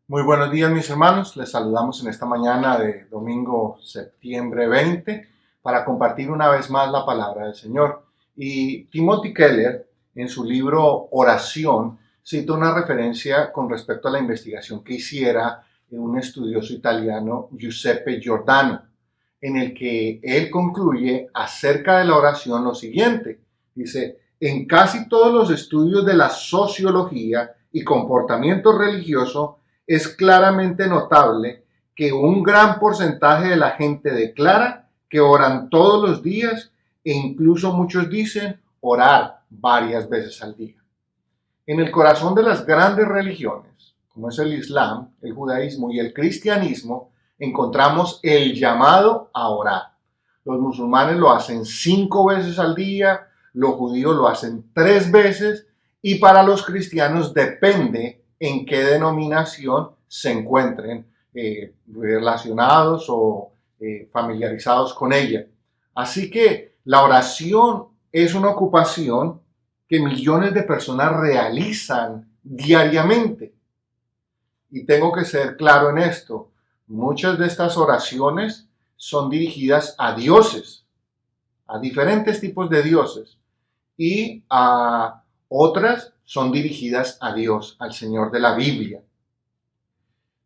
Muy buenos días, mis hermanos. Les saludamos en esta mañana de domingo, septiembre 20, para compartir una vez más la palabra del Señor. Y Timothy Keller, en su libro Oración, cita una referencia con respecto a la investigación que hiciera un estudioso italiano, Giuseppe Giordano, en el que él concluye acerca de la oración lo siguiente. Dice, en casi todos los estudios de la sociología y comportamiento religioso, es claramente notable que un gran porcentaje de la gente declara que oran todos los días e incluso muchos dicen orar varias veces al día. En el corazón de las grandes religiones, como es el Islam, el judaísmo y el cristianismo, encontramos el llamado a orar. Los musulmanes lo hacen 5 veces al día, los judíos lo hacen 3 veces y para los cristianos depende en qué denominación se encuentren relacionados o familiarizados con ella. Así que la oración es una ocupación que millones de personas realizan diariamente. Y tengo que ser claro en esto, muchas de estas oraciones son dirigidas a dioses, a diferentes tipos de dioses, y a otras son dirigidas a Dios, al Señor de la Biblia.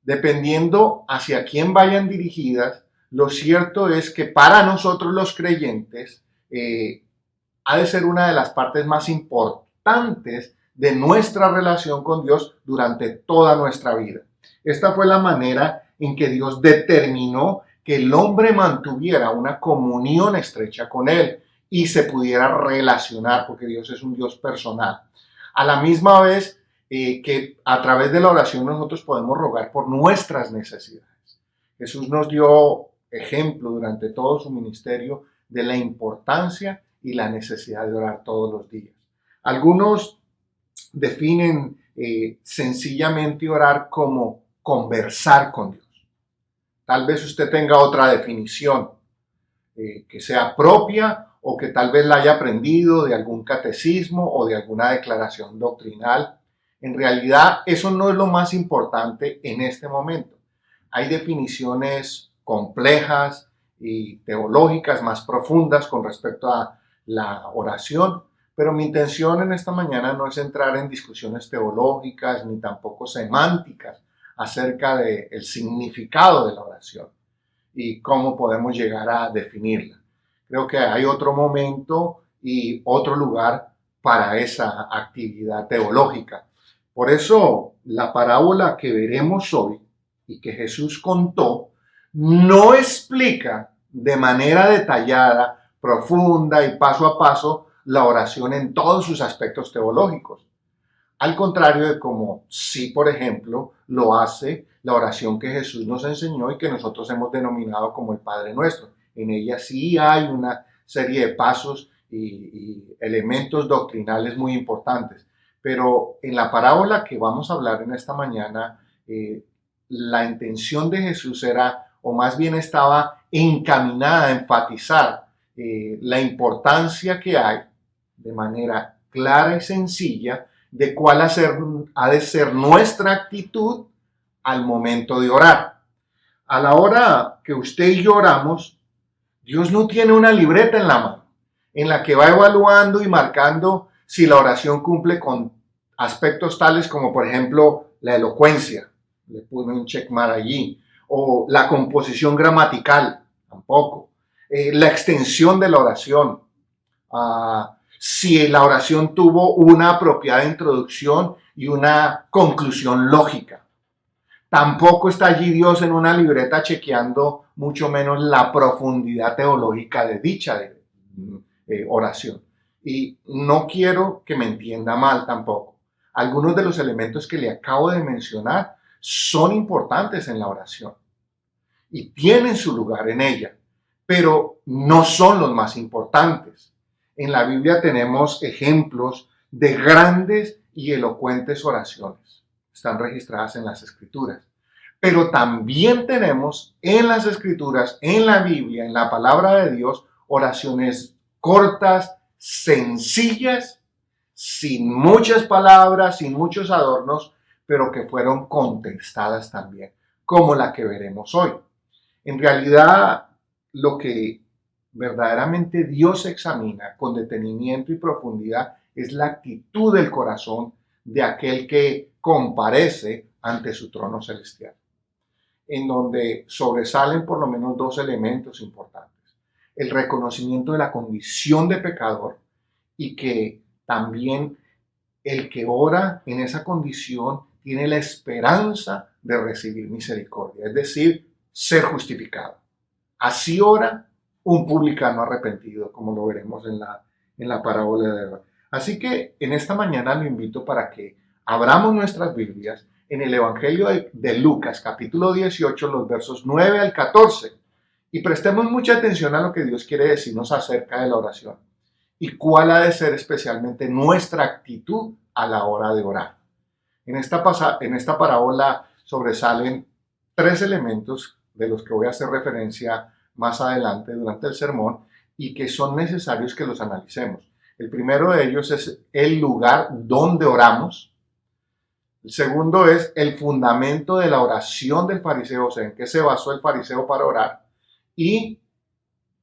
Dependiendo hacia quién vayan dirigidas, lo cierto es que para nosotros los creyentes ha de ser una de las partes más importantes de nuestra relación con Dios durante toda nuestra vida. Esta fue la manera en que Dios determinó que el hombre mantuviera una comunión estrecha con Él y se pudiera relacionar, porque Dios es un Dios personal. A la misma vez que a través de la oración nosotros podemos rogar por nuestras necesidades. Jesús nos dio ejemplo durante todo su ministerio de la importancia y la necesidad de orar todos los días. Algunos definen sencillamente orar como conversar con Dios. Tal vez usted tenga otra definición que sea propia o que tal vez la haya aprendido de algún catecismo o de alguna declaración doctrinal. En realidad, eso no es lo más importante en este momento. Hay definiciones complejas y teológicas más profundas con respecto a la oración, pero mi intención en esta mañana no es entrar en discusiones teológicas ni tampoco semánticas acerca del significado de la oración y cómo podemos llegar a definirla. Creo que hay otro momento y otro lugar para esa actividad teológica. Por eso la parábola que veremos hoy y que Jesús contó no explica de manera detallada, profunda y paso a paso la oración en todos sus aspectos teológicos. Al contrario de como sí, por ejemplo, lo hace la oración que Jesús nos enseñó y que nosotros hemos denominado como el Padre Nuestro. En ella sí hay una serie de pasos y elementos doctrinales muy importantes. Pero en la parábola que vamos a hablar en esta mañana, la intención de Jesús era, o más bien estaba encaminada a enfatizar la importancia que hay de manera clara y sencilla de cuál ha de ser nuestra actitud al momento de orar. A la hora que usted y yo oramos, Dios no tiene una libreta en la mano en la que va evaluando y marcando si la oración cumple con aspectos tales como, por ejemplo, la elocuencia, le pone un checkmark allí, o la composición gramatical, tampoco, la extensión de la oración, si la oración tuvo una apropiada introducción y una conclusión lógica. Tampoco está allí Dios en una libreta chequeando mucho menos la profundidad teológica de dicha oración. Y no quiero que me entienda mal tampoco. Algunos de los elementos que le acabo de mencionar son importantes en la oración y tienen su lugar en ella, pero no son los más importantes. En la Biblia tenemos ejemplos de grandes y elocuentes oraciones. Están registradas en las Escrituras. Pero también tenemos en las Escrituras, en la Biblia, en la palabra de Dios, oraciones cortas, sencillas, sin muchas palabras, sin muchos adornos, pero que fueron contestadas también, como la que veremos hoy. En realidad, lo que verdaderamente Dios examina con detenimiento y profundidad es la actitud del corazón de aquel que comparece ante su trono celestial, en donde sobresalen por lo menos dos elementos importantes. El reconocimiento de la condición de pecador y que también el que ora en esa condición tiene la esperanza de recibir misericordia, es decir, ser justificado. Así ora un publicano arrepentido, como lo veremos en la parábola de hoy. Así que en esta mañana lo invito para que abramos nuestras Biblias en el Evangelio de Lucas, capítulo 18, los versos 9 al 14, y prestemos mucha atención a lo que Dios quiere decirnos acerca de la oración y cuál ha de ser especialmente nuestra actitud a la hora de orar. En esta parábola sobresalen tres elementos de los que voy a hacer referencia más adelante durante el sermón y que son necesarios que los analicemos. El primero de ellos es el lugar donde oramos. El segundo es el fundamento de la oración del fariseo, o sea, en qué se basó el fariseo para orar. Y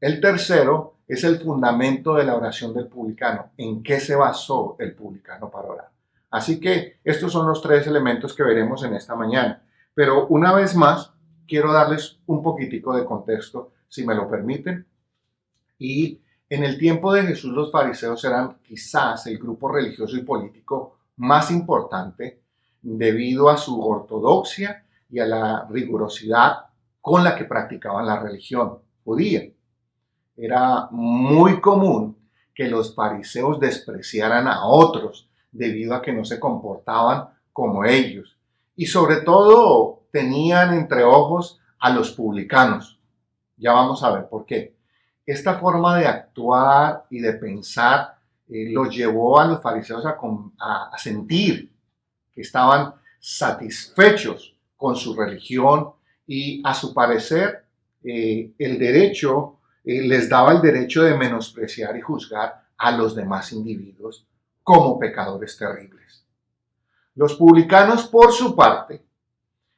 el tercero es el fundamento de la oración del publicano, en qué se basó el publicano para orar. Así que estos son los tres elementos que veremos en esta mañana. Pero una vez más, quiero darles un poquitico de contexto, si me lo permiten. Y en el tiempo de Jesús, los fariseos eran quizás el grupo religioso y político más importante debido a su ortodoxia y a la rigurosidad con la que practicaban la religión judía. Era muy común que los fariseos despreciaran a otros debido a que no se comportaban como ellos. Y sobre todo tenían entre ojos a los publicanos. Ya vamos a ver por qué. Esta forma de actuar y de pensar los llevó a los fariseos a sentir que estaban satisfechos con su religión y a su parecer el derecho les daba el derecho de menospreciar y juzgar a los demás individuos como pecadores terribles. Los publicanos, por su parte,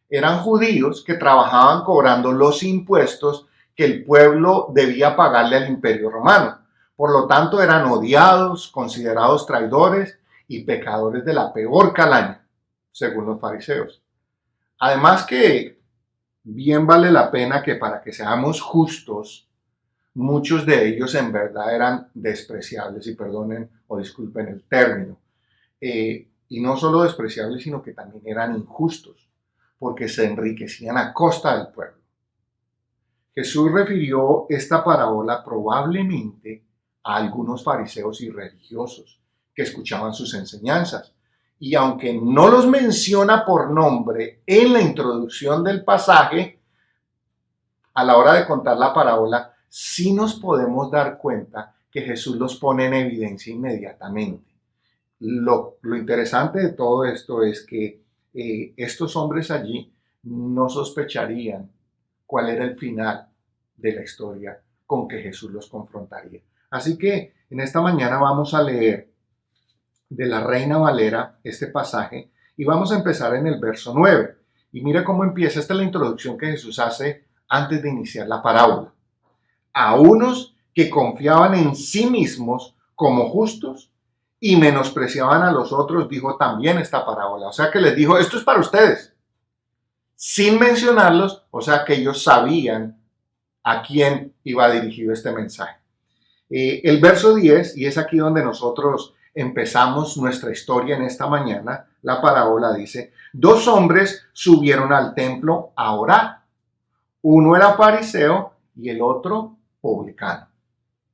eran judíos que trabajaban cobrando los impuestos que el pueblo debía pagarle al Imperio Romano. Por lo tanto, eran odiados, considerados traidores y pecadores de la peor calaña, según los fariseos. Además que bien vale la pena que para que seamos justos, muchos de ellos en verdad eran despreciables, y perdonen o disculpen el término. Y no solo despreciables, sino que también eran injustos, porque se enriquecían a costa del pueblo. Jesús refirió esta parábola probablemente a algunos fariseos y religiosos que escuchaban sus enseñanzas. Y aunque no los menciona por nombre en la introducción del pasaje, a la hora de contar la parábola, sí nos podemos dar cuenta que Jesús los pone en evidencia inmediatamente. Lo interesante de todo esto es que estos hombres allí no sospecharían cuál era el final de la historia con que Jesús los confrontaría. Así que en esta mañana vamos a leer de la Reina Valera este pasaje y vamos a empezar en el verso 9. Y mira cómo empieza. Esta es la introducción que Jesús hace antes de iniciar la parábola. A unos que confiaban en sí mismos como justos y menospreciaban a los otros, dijo también esta parábola. O sea que les dijo, esto es para ustedes, sin mencionarlos, o sea que ellos sabían a quién iba dirigido este mensaje. El verso 10, y es aquí donde nosotros empezamos nuestra historia en esta mañana, la parábola dice, dos hombres subieron al templo a orar. Uno era fariseo y el otro publicano.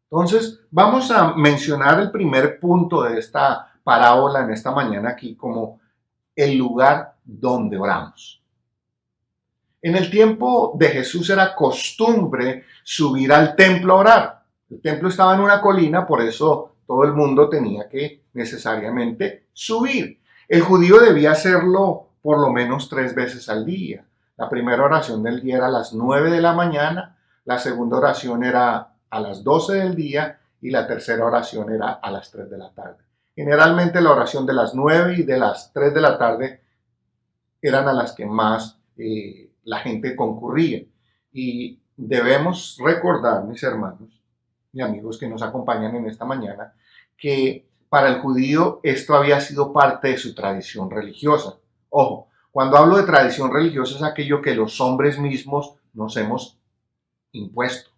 Entonces, vamos a mencionar el primer punto de esta parábola en esta mañana aquí como el lugar donde oramos. En el tiempo de Jesús era costumbre subir al templo a orar. El templo estaba en una colina, por eso todo el mundo tenía que necesariamente subir. El judío debía hacerlo por lo menos 3 veces al día. La primera oración del día era a las 9 de la mañana, la segunda oración era a las 12 del día y la tercera oración era a las 3 de la tarde. Generalmente la oración de las 9 y de las 3 de la tarde eran a las que más la gente concurría. Y debemos recordar, mis hermanos y amigos que nos acompañan en esta mañana, que para el judío esto había sido parte de su tradición religiosa. Ojo, cuando hablo de tradición religiosa es aquello que los hombres mismos nos hemos impuesto,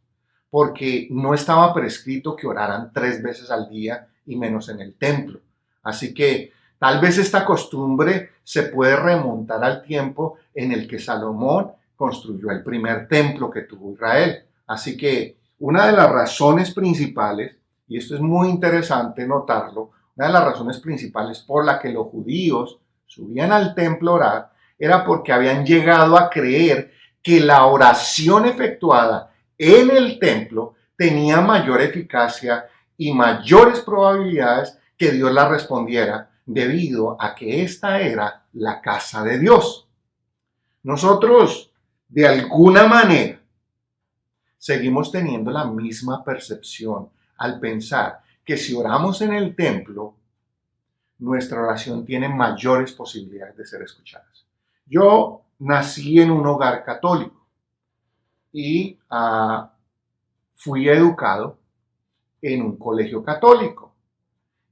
porque no estaba prescrito que oraran 3 veces al día y menos en el templo. Así que tal vez esta costumbre se puede remontar al tiempo en el que Salomón construyó el primer templo que tuvo Israel. Así que una de las razones principales, y esto es muy interesante notarlo, una de las razones principales por la que los judíos subían al templo a orar era porque habían llegado a creer que la oración efectuada en el templo tenía mayor eficacia y mayores probabilidades que Dios la respondiera, debido a que esta era la casa de Dios. Nosotros, de alguna manera, seguimos teniendo la misma percepción al pensar que si oramos en el templo, nuestra oración tiene mayores posibilidades de ser escuchadas. Yo nací en un hogar católico y fui educado en un colegio católico.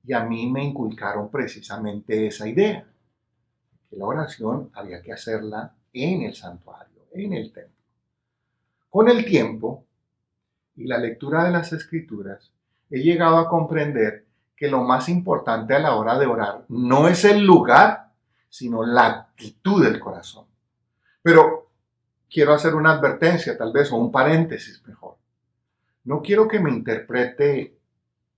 Y a mí me inculcaron precisamente esa idea, que la oración había que hacerla en el santuario, en el templo. Con el tiempo y la lectura de las Escrituras, he llegado a comprender que lo más importante a la hora de orar no es el lugar, sino la actitud del corazón. Pero quiero hacer una advertencia, tal vez, o un paréntesis mejor. No quiero que me interprete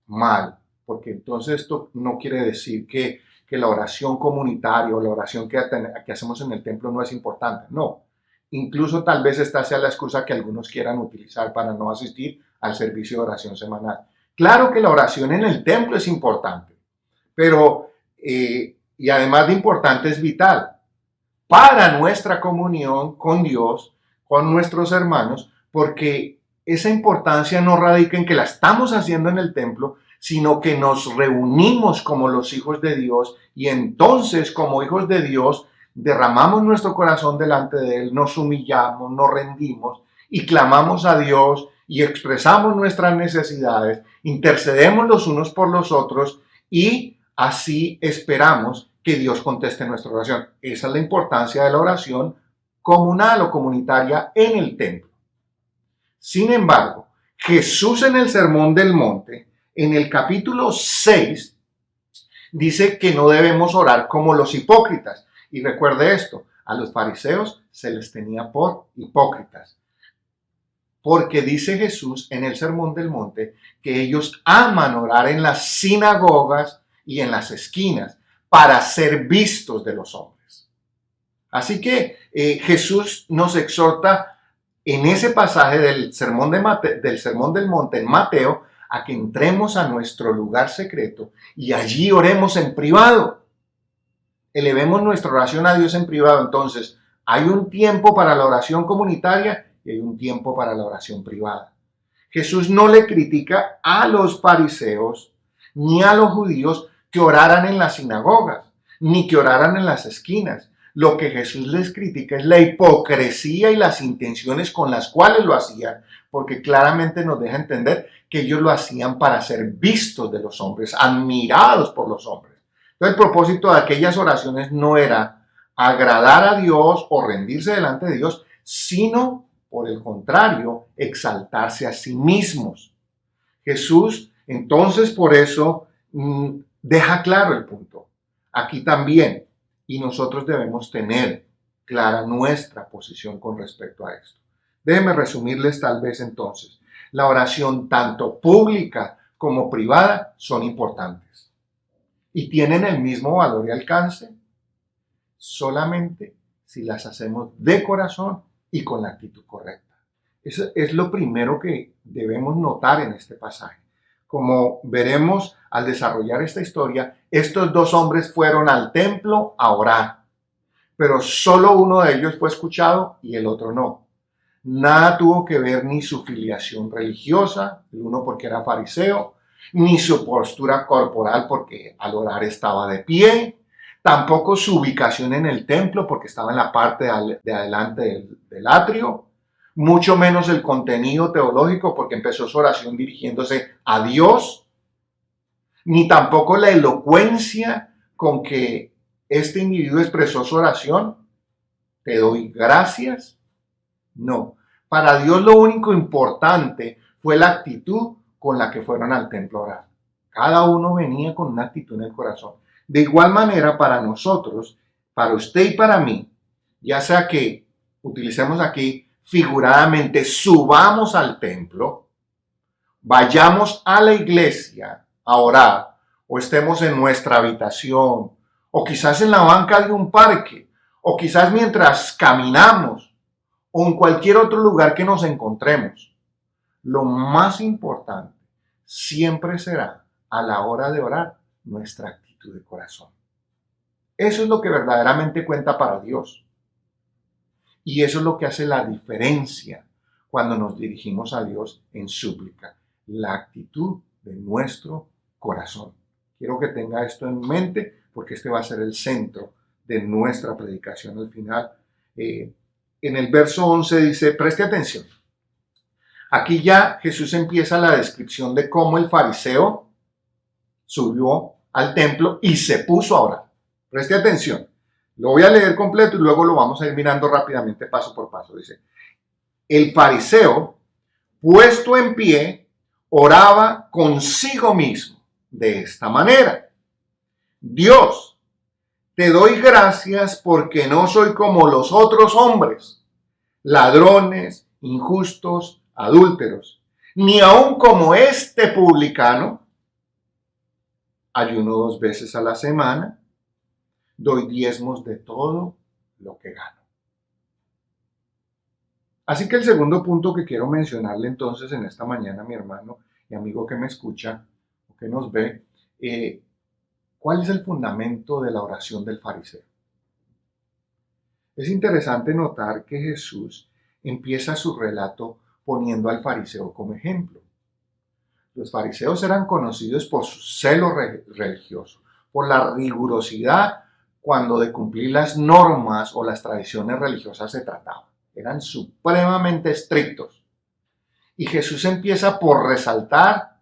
mal, porque entonces esto no quiere decir que la oración comunitaria o la oración que hacemos en el templo no es importante. No, incluso tal vez esta sea la excusa que algunos quieran utilizar para no asistir al servicio de oración semanal. Claro que la oración en el templo es importante, pero, y además de importante, es vital para nuestra comunión con Dios, con nuestros hermanos, porque esa importancia no radica en que la estamos haciendo en el templo, sino que nos reunimos como los hijos de Dios y entonces como hijos de Dios derramamos nuestro corazón delante de Él, nos humillamos, nos rendimos y clamamos a Dios y expresamos nuestras necesidades, intercedemos los unos por los otros y así esperamos que Dios conteste nuestra oración. Esa es la importancia de la oración comunal o comunitaria en el templo. Sin embargo, Jesús en el Sermón del Monte, en el capítulo 6, dice que no debemos orar como los hipócritas. Y recuerde esto, a los fariseos se les tenía por hipócritas. Porque dice Jesús en el Sermón del Monte que ellos aman orar en las sinagogas y en las esquinas para ser vistos de los hombres. Así que Jesús nos exhorta en ese pasaje del Sermón del Monte en Mateo a que entremos a nuestro lugar secreto y allí oremos en privado. Elevemos nuestra oración a Dios en privado. Entonces, hay un tiempo para la oración comunitaria y hay un tiempo para la oración privada. Jesús no le critica a los fariseos ni a los judíos que oraran en las sinagogas, ni que oraran en las esquinas. Lo que Jesús les critica es la hipocresía y las intenciones con las cuales lo hacían, porque claramente nos deja entender que ellos lo hacían para ser vistos de los hombres, admirados por los hombres. Entonces, el propósito de aquellas oraciones no era agradar a Dios o rendirse delante de Dios, sino, por el contrario, exaltarse a sí mismos. Jesús, entonces, por eso, deja claro el punto. Aquí también, y nosotros debemos tener clara nuestra posición con respecto a esto. Déjenme resumirles tal vez entonces. La oración tanto pública como privada son importantes y tienen el mismo valor y alcance solamente si las hacemos de corazón y con la actitud correcta. Eso es lo primero que debemos notar en este pasaje. Como veremos al desarrollar esta historia, estos dos hombres fueron al templo a orar, pero solo uno de ellos fue escuchado y el otro no. Nada tuvo que ver ni su filiación religiosa, el uno porque era fariseo, ni su postura corporal porque al orar estaba de pie, tampoco su ubicación en el templo, porque estaba en la parte de adelante del atrio, mucho menos el contenido teológico, porque empezó su oración dirigiéndose a Dios, ni tampoco la elocuencia con que este individuo expresó su oración. Te doy gracias. No, para Dios lo único importante fue la actitud con la que fueron al templo a orar. Cada uno venía con una actitud en el corazón. De igual manera, para nosotros, para usted y para mí, ya sea que utilicemos aquí figuradamente, subamos al templo, vayamos a la iglesia a orar, o estemos en nuestra habitación, o quizás en la banca de un parque, o quizás mientras caminamos, o en cualquier otro lugar que nos encontremos. Lo más importante siempre será, a la hora de orar, nuestra actitud de corazón. Eso es lo que verdaderamente cuenta para Dios. Y eso es lo que hace la diferencia cuando nos dirigimos a Dios en súplica, la actitud de nuestro corazón. Quiero que tenga esto en mente porque este va a ser el centro de nuestra predicación al final. En el verso 11 dice, preste atención. Aquí ya Jesús empieza la descripción de cómo el fariseo subió al templo y se puso a orar. Preste atención. Lo voy a leer completo y luego lo vamos a ir mirando rápidamente paso por paso. Dice, el fariseo, puesto en pie, oraba consigo mismo de esta manera. Dios, te doy gracias porque no soy como los otros hombres, ladrones, injustos, adúlteros, ni aun como este publicano. Ayuno 2 veces a la semana, doy diezmos de todo lo que gano. Así que el segundo punto que quiero mencionarle entonces en esta mañana, mi hermano y amigo que me escucha o que nos ve, ¿cuál es el fundamento de la oración del fariseo? Es interesante notar que Jesús empieza su relato poniendo al fariseo como ejemplo. Los fariseos eran conocidos por su celo religioso, por la rigurosidad cuando de cumplir las normas o las tradiciones religiosas se trataba. Eran supremamente estrictos. Y Jesús empieza por resaltar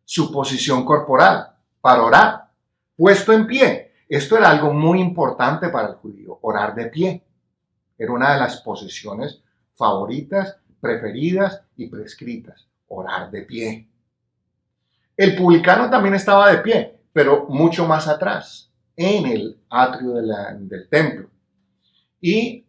su posición corporal para orar, puesto en pie. Esto era algo muy importante para el judío, orar de pie. Era una de las posiciones favoritas, preferidas y prescritas, orar de pie. El publicano también estaba de pie, pero mucho más atrás, en el atrio del templo. Y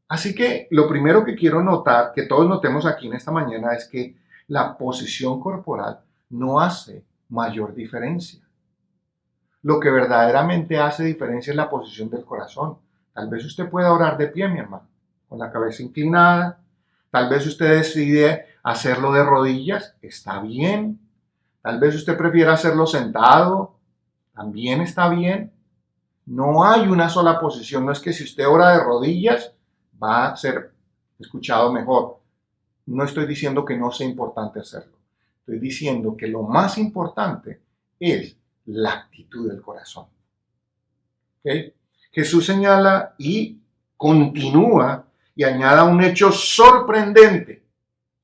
así que lo primero que quiero notar, que todos notemos aquí en esta mañana, es que la posición corporal no hace mayor diferencia. Lo que verdaderamente hace diferencia es la posición del corazón. Tal vez usted pueda orar de pie, mi hermano, con la cabeza inclinada. Tal vez usted decide hacerlo de rodillas, está bien. Tal vez usted prefiera hacerlo sentado, también está bien. No hay una sola posición, no es que si usted ora de rodillas va a ser escuchado mejor. No estoy diciendo que no sea importante hacerlo. Estoy diciendo que lo más importante es la actitud del corazón. ¿Okay? Jesús señala y continúa y añada un hecho sorprendente.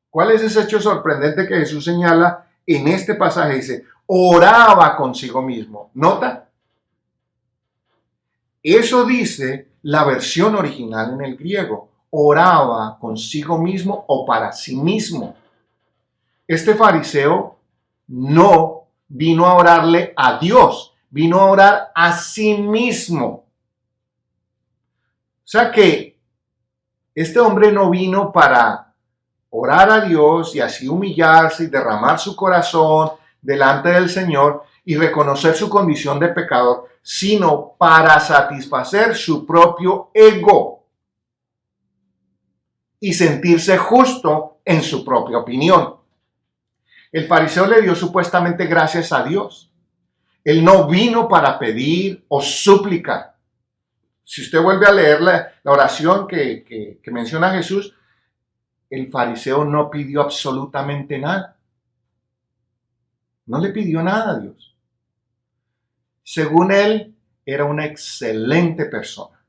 ¿Cuál es ese hecho sorprendente que Jesús señala en este pasaje? Dice, oraba consigo mismo. ¿Nota? Eso dice la versión original en el griego. Oraba consigo mismo o para sí mismo. Este fariseo no vino a orarle a Dios, vino a orar a sí mismo. O sea que este hombre no vino para orar a Dios y así humillarse y derramar su corazón delante del Señor y reconocer su condición de pecador, sino para satisfacer su propio ego y sentirse justo en su propia opinión. El fariseo le dio supuestamente gracias a Dios. Él no vino para pedir o suplicar. Si usted vuelve a leer la oración que menciona Jesús, el fariseo no pidió absolutamente nada. No le pidió nada a Dios. Según él, era una excelente persona.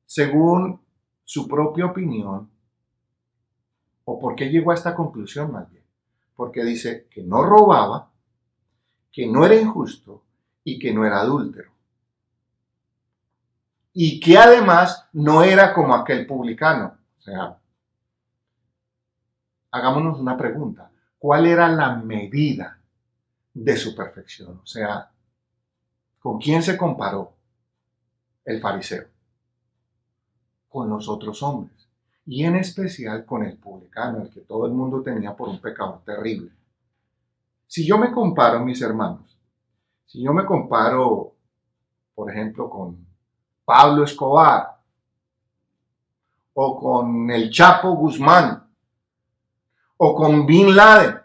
Según su propia opinión, o por qué llegó a esta conclusión más bien, porque dice que no robaba, que no era injusto y que no era adúltero. Y que además no era como aquel publicano. O sea, hagámonos una pregunta. ¿Cuál era la medida de su perfección? O sea, ¿con quién se comparó el fariseo? Con los otros hombres. Y en especial con el publicano, el que todo el mundo tenía por un pecador terrible. Si yo me comparo, mis hermanos, si yo me comparo, por ejemplo, con Pablo Escobar o con el Chapo Guzmán o con Bin Laden,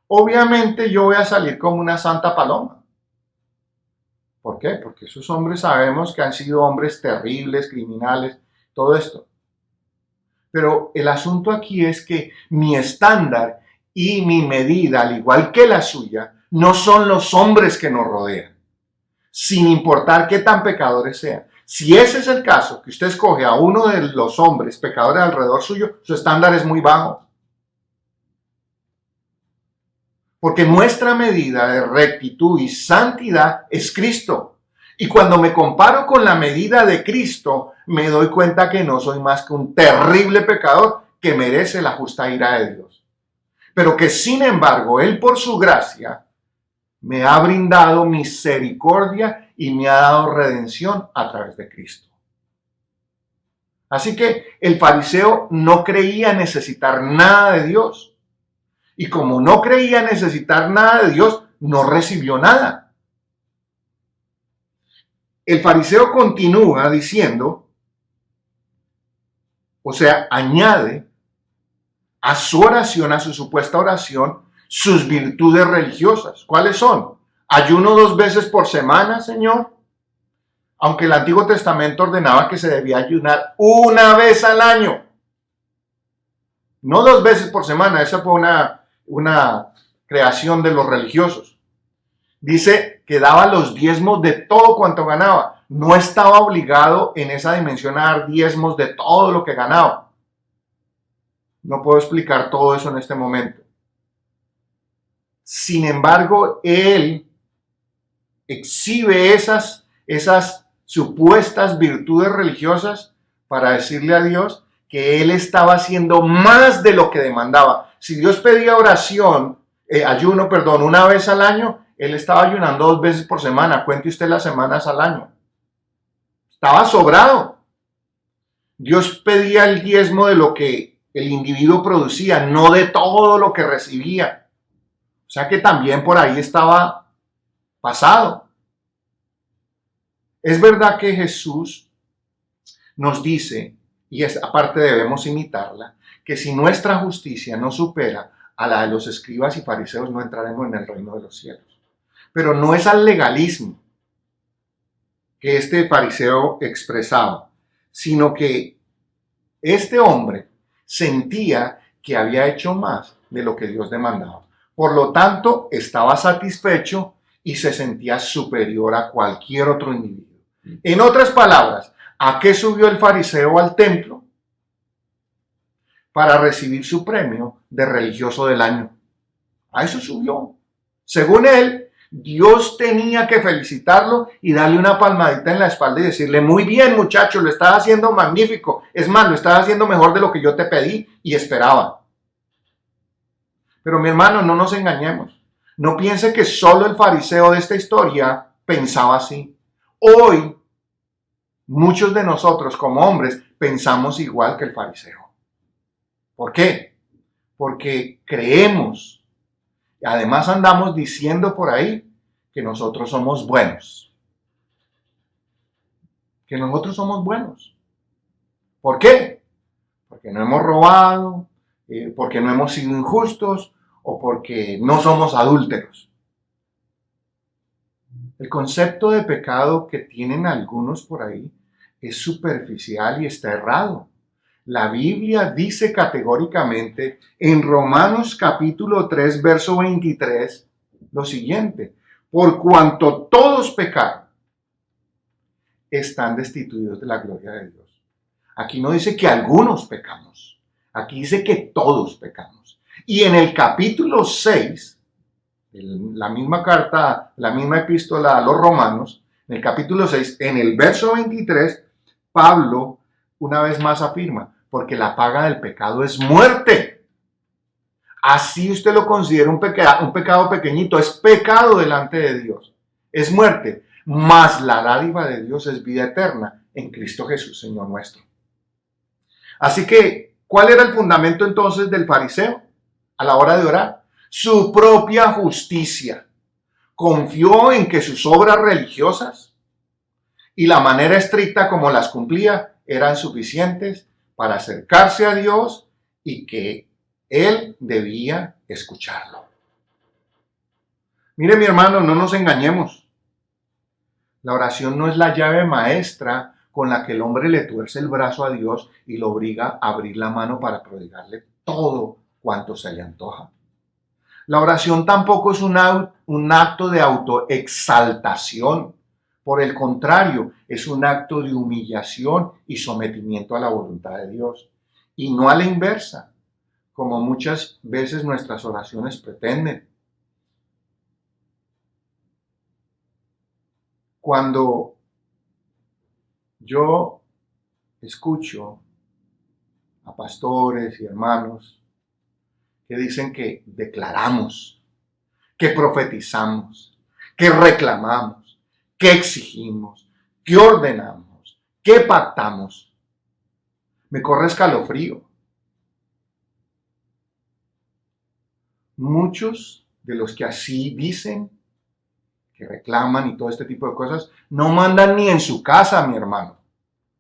obviamente yo voy a salir como una santa paloma. ¿Por qué? Porque esos hombres sabemos que han sido hombres terribles, criminales, todo esto. Pero el asunto aquí es que mi estándar y mi medida, al igual que la suya, no son los hombres que nos rodean, sin importar qué tan pecadores sean. Si ese es el caso, que usted escoge a uno de los hombres pecadores alrededor suyo, su estándar es muy bajo. Porque nuestra medida de rectitud y santidad es Cristo. Y cuando me comparo con la medida de Cristo, me doy cuenta que no soy más que un terrible pecador que merece la justa ira de Dios. Pero que sin embargo, Él por su gracia me ha brindado misericordia y me ha dado redención a través de Cristo. Así que el fariseo no creía necesitar nada de Dios. Y como no creía necesitar nada de Dios, no recibió nada. El fariseo continúa diciendo, o sea, añade a su oración, a su supuesta oración, sus virtudes religiosas. ¿Cuáles son? Ayuno 2 veces por semana, Señor. Aunque el Antiguo Testamento ordenaba que se debía ayunar 1 vez al año. No 2 veces por semana, esa fue una creación de los religiosos. Dice que daba los diezmos de todo cuanto ganaba. No estaba obligado en esa dimensión a dar diezmos de todo lo que ganaba. No puedo explicar todo eso en este momento. Sin embargo, él exhibe esas supuestas virtudes religiosas para decirle a Dios que él estaba haciendo más de lo que demandaba. Si Dios pedía ayuno, 1 vez al año, él estaba ayunando 2 veces por semana. Cuente usted las semanas al año. Estaba sobrado. Dios pedía el diezmo de lo que el individuo producía, no de todo lo que recibía. O sea que también por ahí estaba pasado. Es verdad que Jesús nos dice, y aparte debemos imitarla, que si nuestra justicia no supera a la de los escribas y fariseos, no entraremos en el reino de los cielos. Pero no es al legalismo que este fariseo expresaba, sino que este hombre sentía que había hecho más de lo que Dios demandaba. Por lo tanto, estaba satisfecho y se sentía superior a cualquier otro individuo. En otras palabras, ¿a qué subió el fariseo al templo? Para recibir su premio de religioso del año. A eso subió. Según él, Dios tenía que felicitarlo y darle una palmadita en la espalda y decirle, muy bien muchacho, lo estás haciendo magnífico. Es más, lo estás haciendo mejor de lo que yo te pedí y esperaba. Pero mi hermano, no nos engañemos. No piense que solo el fariseo de esta historia pensaba así. Hoy, muchos de nosotros como hombres pensamos igual que el fariseo. ¿Por qué? Porque creemos. Además andamos diciendo por ahí que nosotros somos buenos. Que nosotros somos buenos. ¿Por qué? Porque no hemos robado, porque no hemos sido injustos o porque no somos adúlteros. El concepto de pecado que tienen algunos por ahí es superficial y está errado. La Biblia dice categóricamente en Romanos capítulo 3, verso 23, lo siguiente: por cuanto todos pecaron, están destituidos de la gloria de Dios. Aquí no dice que algunos pecamos, aquí dice que todos pecamos. Y en el capítulo 6, la misma carta, la misma epístola a los romanos, en el capítulo 6, en el verso 23, Pablo una vez más afirma: porque la paga del pecado es muerte. Así usted lo considera un pecado pequeñito, es pecado delante de Dios, es muerte. Mas la dádiva de Dios es vida eterna en Cristo Jesús, Señor nuestro. Así que, ¿cuál era el fundamento entonces del fariseo a la hora de orar? Su propia justicia. Confió en que sus obras religiosas y la manera estricta como las cumplía eran suficientes para acercarse a Dios y que él debía escucharlo. Mire, mi hermano, no nos engañemos. La oración no es la llave maestra con la que el hombre le tuerce el brazo a Dios y lo obliga a abrir la mano para prodigarle todo cuanto se le antoja. La oración tampoco es un acto de autoexaltación. Por el contrario, es un acto de humillación y sometimiento a la voluntad de Dios. Y no a la inversa, como muchas veces nuestras oraciones pretenden. Cuando yo escucho a pastores y hermanos que dicen que declaramos, que profetizamos, que reclamamos, que exigimos, que ordenamos, que pactamos, me corre escalofrío. Muchos de los que así dicen, que reclaman y todo este tipo de cosas, no mandan ni en su casa, mi hermano.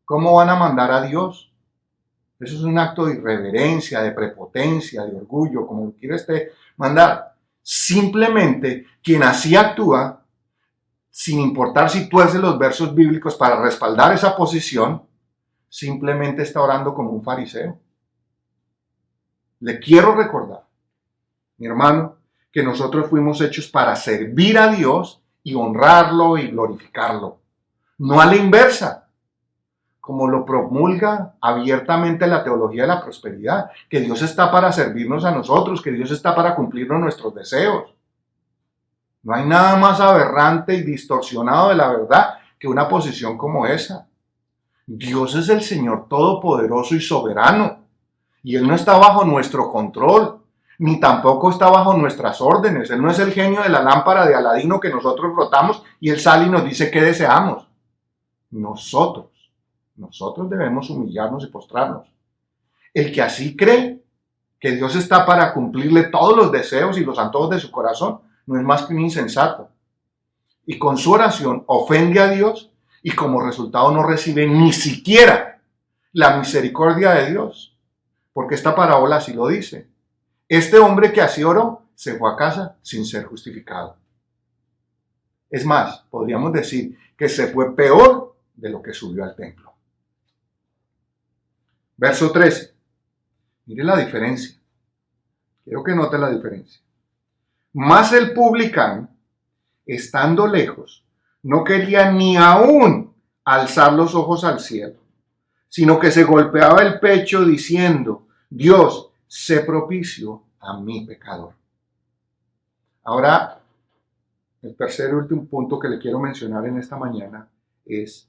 ¿Cómo van a mandar a Dios? Eso es un acto de irreverencia, de prepotencia, de orgullo, como lo quiera usted mandar. Simplemente quien así actúa, sin importar si tuerce los versos bíblicos para respaldar esa posición, simplemente está orando como un fariseo. Le quiero recordar, mi hermano, que nosotros fuimos hechos para servir a Dios y honrarlo y glorificarlo. No a la inversa, como lo promulga abiertamente la teología de la prosperidad, que Dios está para servirnos a nosotros, que Dios está para cumplirnos nuestros deseos. No hay nada más aberrante y distorsionado de la verdad que una posición como esa. Dios es el Señor todopoderoso y soberano, y Él no está bajo nuestro control, ni tampoco está bajo nuestras órdenes. Él no es el genio de la lámpara de Aladino que nosotros frotamos y Él sale y nos dice qué deseamos. Nosotros debemos humillarnos y postrarnos. El que así cree que Dios está para cumplirle todos los deseos y los antojos de su corazón, no es más que un insensato. Y con su oración ofende a Dios y como resultado no recibe ni siquiera la misericordia de Dios. Porque esta parábola así lo dice. Este hombre que así oró se fue a casa sin ser justificado. Es más, podríamos decir que se fue peor de lo que subió al templo. Verso 13. Mire la diferencia. Quiero que note la diferencia. Mas el publicano, estando lejos, no quería ni aún alzar los ojos al cielo, sino que se golpeaba el pecho diciendo: Dios, sé propicio a mi pecador. Ahora, el tercer y último punto que le quiero mencionar en esta mañana es: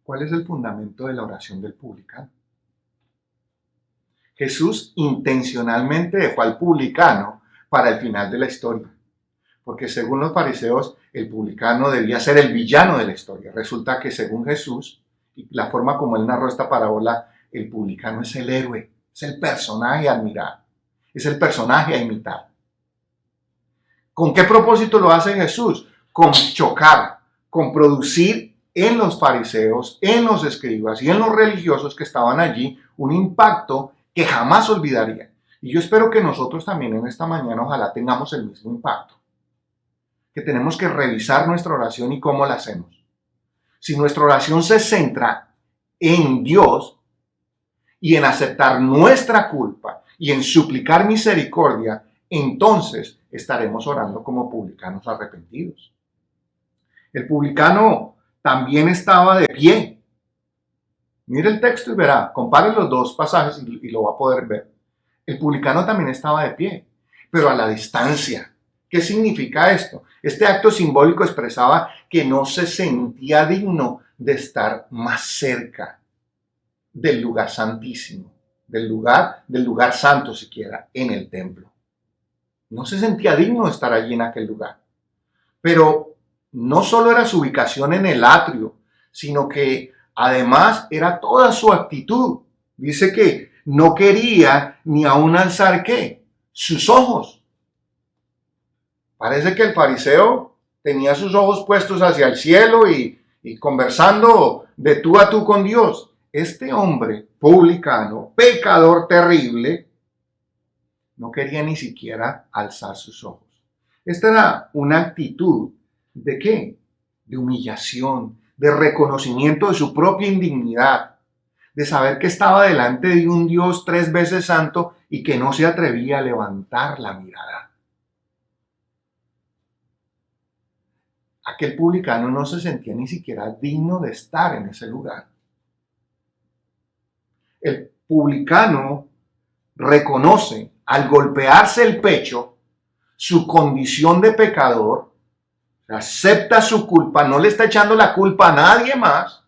¿cuál es el fundamento de la oración del publicano? Jesús intencionalmente dejó al publicano para el final de la historia, porque según los fariseos, el publicano debía ser el villano de la historia. Resulta que según Jesús, y la forma como él narró esta parábola, el publicano es el héroe, es el personaje a admirar, es el personaje a imitar. ¿Con qué propósito lo hace Jesús? Con chocar, con producir en los fariseos, en los escribas y en los religiosos que estaban allí un impacto que jamás olvidarían. Y yo espero que nosotros también en esta mañana ojalá tengamos el mismo impacto. Que tenemos que revisar nuestra oración y cómo la hacemos. Si nuestra oración se centra en Dios y en aceptar nuestra culpa y en suplicar misericordia, entonces estaremos orando como publicanos arrepentidos. El publicano también estaba de pie. Mire el texto y verá, compare los dos pasajes y lo va a poder ver. El publicano también estaba de pie, pero a la distancia. ¿Qué significa esto? Este acto simbólico expresaba que no se sentía digno de estar más cerca del lugar santísimo, del lugar santo siquiera, en el templo. No se sentía digno de estar allí en aquel lugar. Pero no solo era su ubicación en el atrio, sino que además era toda su actitud. Dice que no quería ni aún alzar ¿qué? Sus ojos. Parece que el fariseo tenía sus ojos puestos hacia el cielo y conversando de tú a tú con Dios. Este hombre publicano, pecador terrible, no quería ni siquiera alzar sus ojos. Esta era una actitud ¿de qué? De humillación, de reconocimiento de su propia indignidad, de saber que estaba delante de un Dios 3 veces santo y que no se atrevía a levantar la mirada. Aquel publicano no se sentía ni siquiera digno de estar en ese lugar. El publicano reconoce al golpearse el pecho su condición de pecador, acepta su culpa, no le está echando la culpa a nadie más,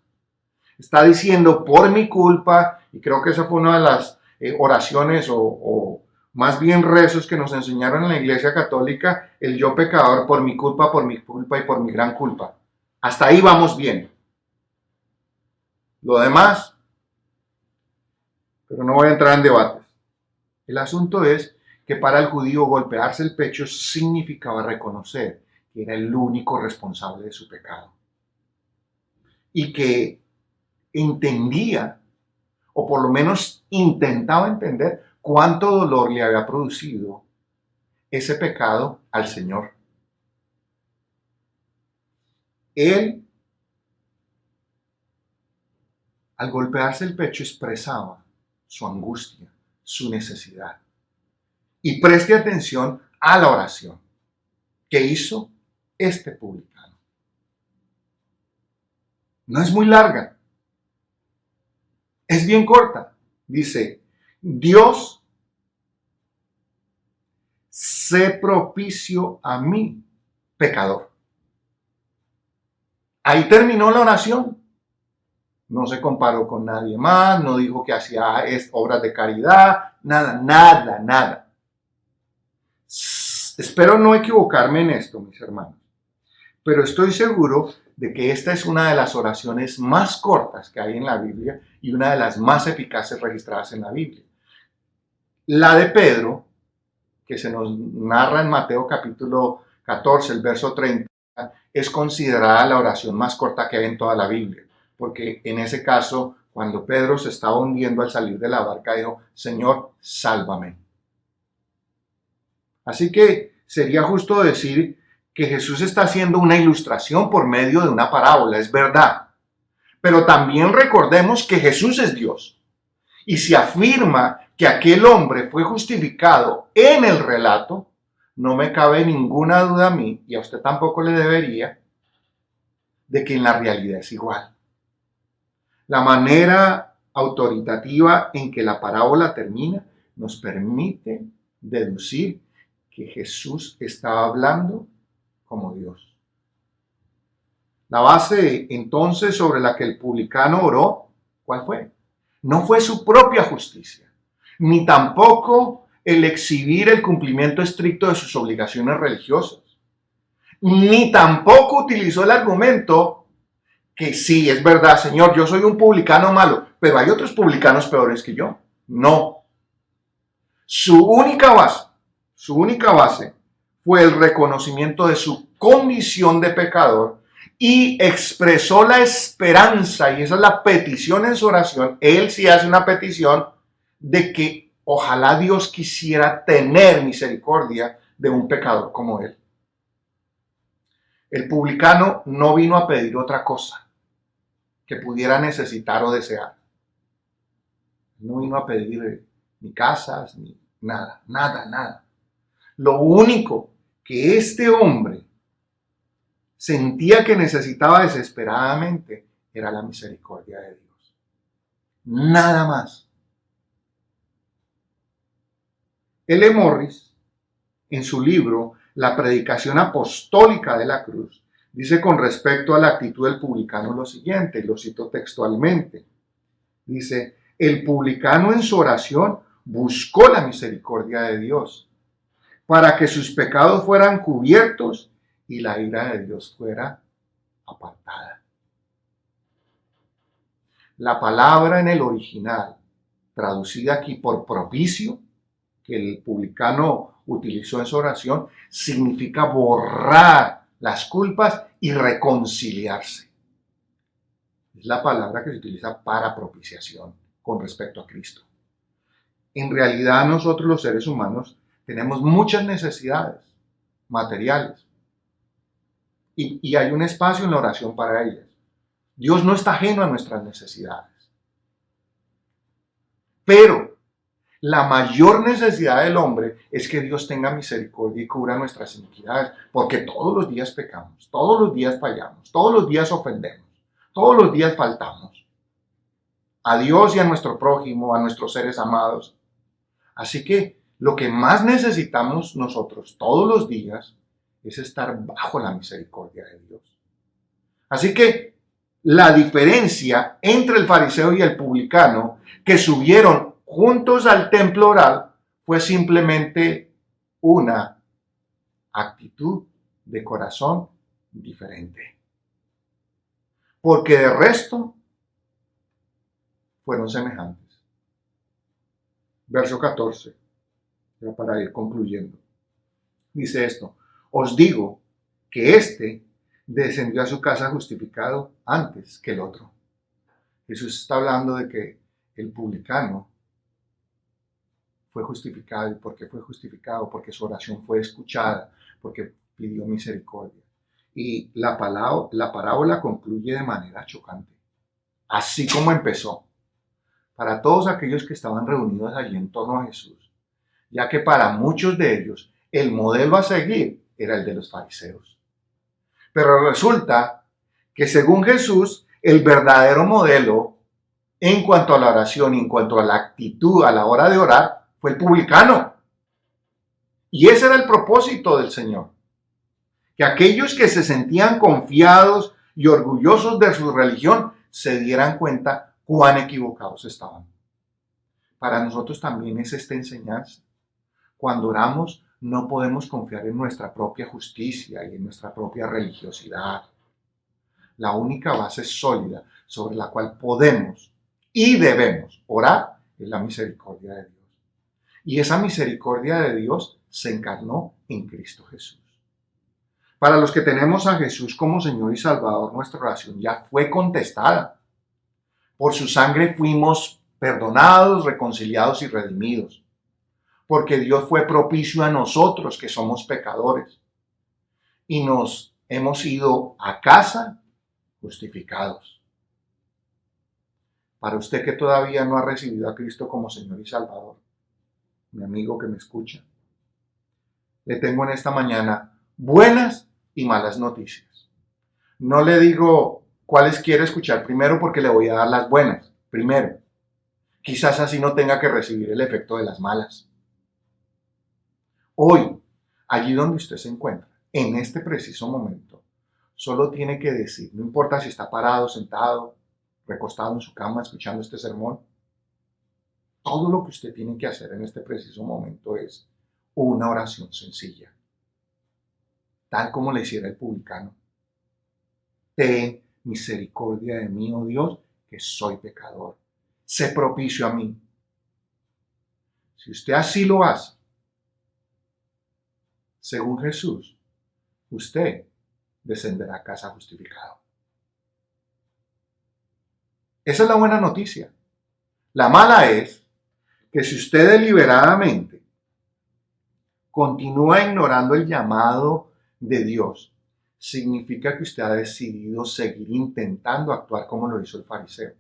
está diciendo por mi culpa, y creo que esa fue una de las oraciones o más bien rezos que nos enseñaron en la Iglesia Católica, el yo pecador por mi culpa y por mi gran culpa. Hasta ahí vamos bien. Lo demás, pero no voy a entrar en debates. El asunto es que para el judío golpearse el pecho significaba reconocer que era el único responsable de su pecado. Y que entendía, o por lo menos intentaba entender, cuánto dolor le había producido ese pecado al Señor. Él, al golpearse el pecho, expresaba su angustia, su necesidad. Y preste atención a la oración que hizo este publicano. No es muy larga, es bien corta. Dice, Dios, sé propicio a mí, pecador. Ahí terminó la oración. No se comparó con nadie más, no dijo que hacía obras de caridad, nada. Espero no equivocarme en esto, mis hermanos, pero estoy seguro de que esta es una de las oraciones más cortas que hay en la Biblia y una de las más eficaces registradas en la Biblia. La de Pedro, que se nos narra en Mateo capítulo 14, el verso 30, es considerada la oración más corta que hay en toda la Biblia, porque en ese caso, cuando Pedro se estaba hundiendo al salir de la barca, dijo, Señor, sálvame. Así que sería justo decir que Jesús está haciendo una ilustración por medio de una parábola, es verdad. Pero también recordemos que Jesús es Dios. Y si afirma que aquel hombre fue justificado en el relato, no me cabe ninguna duda a mí, y a usted tampoco le debería, de que en la realidad es igual. La manera autoritativa en que la parábola termina nos permite deducir que Jesús estaba hablando como Dios. La base entonces sobre la que el publicano oró, ¿cuál fue? No fue su propia justicia, ni tampoco el exhibir el cumplimiento estricto de sus obligaciones religiosas, ni tampoco utilizó el argumento que sí, es verdad, Señor, yo soy un publicano malo, pero hay otros publicanos peores que yo. No. Su única base fue el reconocimiento de su condición de pecador y expresó la esperanza, y esa es la petición en su oración, él sí hace una petición de que ojalá Dios quisiera tener misericordia de un pecador como él. El publicano no vino a pedir otra cosa que pudiera necesitar o desear. No vino a pedir ni casas, ni nada, nada, nada. Lo único que este hombre sentía que necesitaba desesperadamente era la misericordia de Dios. Nada más. L. Morris, en su libro La predicación apostólica de la cruz, dice con respecto a la actitud del publicano lo siguiente, y lo cito textualmente. Dice, el publicano en su oración buscó la misericordia de Dios para que sus pecados fueran cubiertos y la ira de Dios fuera apartada. La palabra en el original, traducida aquí por propicio, que el publicano utilizó en su oración, significa borrar las culpas y reconciliarse. Es la palabra que se utiliza para propiciación con respecto a Cristo. En realidad nosotros los seres humanos tenemos muchas necesidades materiales y hay un espacio en la oración para ellas. Dios no está ajeno a nuestras necesidades. Pero la mayor necesidad del hombre es que Dios tenga misericordia y cubra nuestras iniquidades, porque todos los días pecamos, todos los días fallamos, todos los días ofendemos, todos los días faltamos a Dios y a nuestro prójimo, a nuestros seres amados. Así que lo que más necesitamos nosotros todos los días es estar bajo la misericordia de Dios. Así que la diferencia entre el fariseo y el publicano, que subieron juntos al templo oral, fue simplemente una actitud de corazón diferente. Porque de resto fueron semejantes. Verso 14, ya para ir concluyendo. Dice esto, os digo que éste descendió a su casa justificado antes que el otro. Jesús está hablando de que el publicano fue justificado. ¿Y por qué fue justificado? Porque su oración fue escuchada, porque pidió misericordia. Y la parábola concluye de manera chocante, así como empezó, para todos aquellos que estaban reunidos allí en torno a Jesús, ya que para muchos de ellos el modelo a seguir era el de los fariseos. Pero resulta que según Jesús, el verdadero modelo en cuanto a la oración y en cuanto a la actitud a la hora de orar fue el publicano. Y ese era el propósito del Señor. Que aquellos que se sentían confiados y orgullosos de su religión se dieran cuenta cuán equivocados estaban. Para nosotros también es esta enseñanza. Cuando oramos, no podemos confiar en nuestra propia justicia y en nuestra propia religiosidad. La única base sólida sobre la cual podemos y debemos orar es la misericordia de Dios. Y esa misericordia de Dios se encarnó en Cristo Jesús. Para los que tenemos a Jesús como Señor y Salvador, nuestra oración ya fue contestada. Por su sangre fuimos perdonados, reconciliados y redimidos. Porque Dios fue propicio a nosotros que somos pecadores. Y nos hemos ido a casa justificados. Para usted que todavía no ha recibido a Cristo como Señor y Salvador, mi amigo que me escucha, le tengo en esta mañana buenas y malas noticias. No le digo cuáles quiere escuchar primero porque le voy a dar las buenas primero. Quizás así no tenga que recibir el efecto de las malas. Hoy, allí donde usted se encuentra, en este preciso momento, solo tiene que decir, no importa si está parado, sentado, recostado en su cama escuchando este sermón, todo lo que usted tiene que hacer en este preciso momento es una oración sencilla, tal como le hiciera el publicano. Ten misericordia de mí, oh Dios, que soy pecador. Sé propicio a mí. Si usted así lo hace, según Jesús, usted descenderá a casa justificado. Esa es la buena noticia. La mala es que si usted deliberadamente continúa ignorando el llamado de Dios, significa que usted ha decidido seguir intentando actuar como lo hizo el fariseo,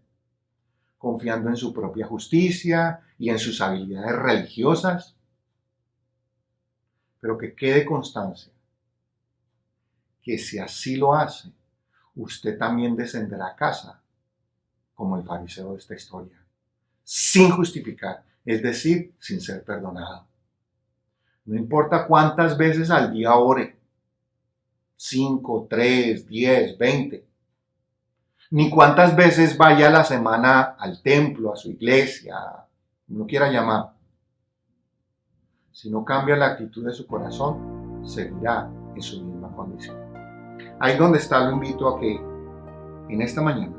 confiando en su propia justicia y en sus habilidades religiosas. Pero que quede constancia que si así lo hace, usted también descenderá a casa como el fariseo de esta historia, sin justificar, es decir, sin ser perdonado. No importa cuántas veces al día ore, 5, 3, 10, 20, ni cuántas veces vaya a la semana al templo, a su iglesia, como lo quiera llamar. Si no cambia la actitud de su corazón, seguirá en su misma condición. Ahí donde está, lo invito a que en esta mañana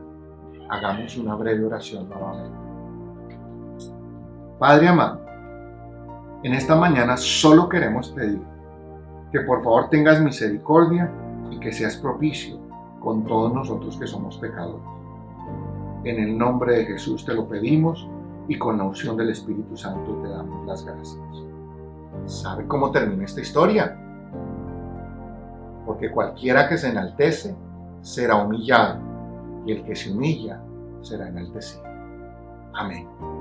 hagamos una breve oración nuevamente. Padre amado, en esta mañana solo queremos pedir que por favor tengas misericordia y que seas propicio con todos nosotros que somos pecadores. En el nombre de Jesús te lo pedimos y con la unción del Espíritu Santo te damos las gracias. ¿Sabe cómo termina esta historia? Porque cualquiera que se enaltece será humillado y el que se humilla será enaltecido. Amén.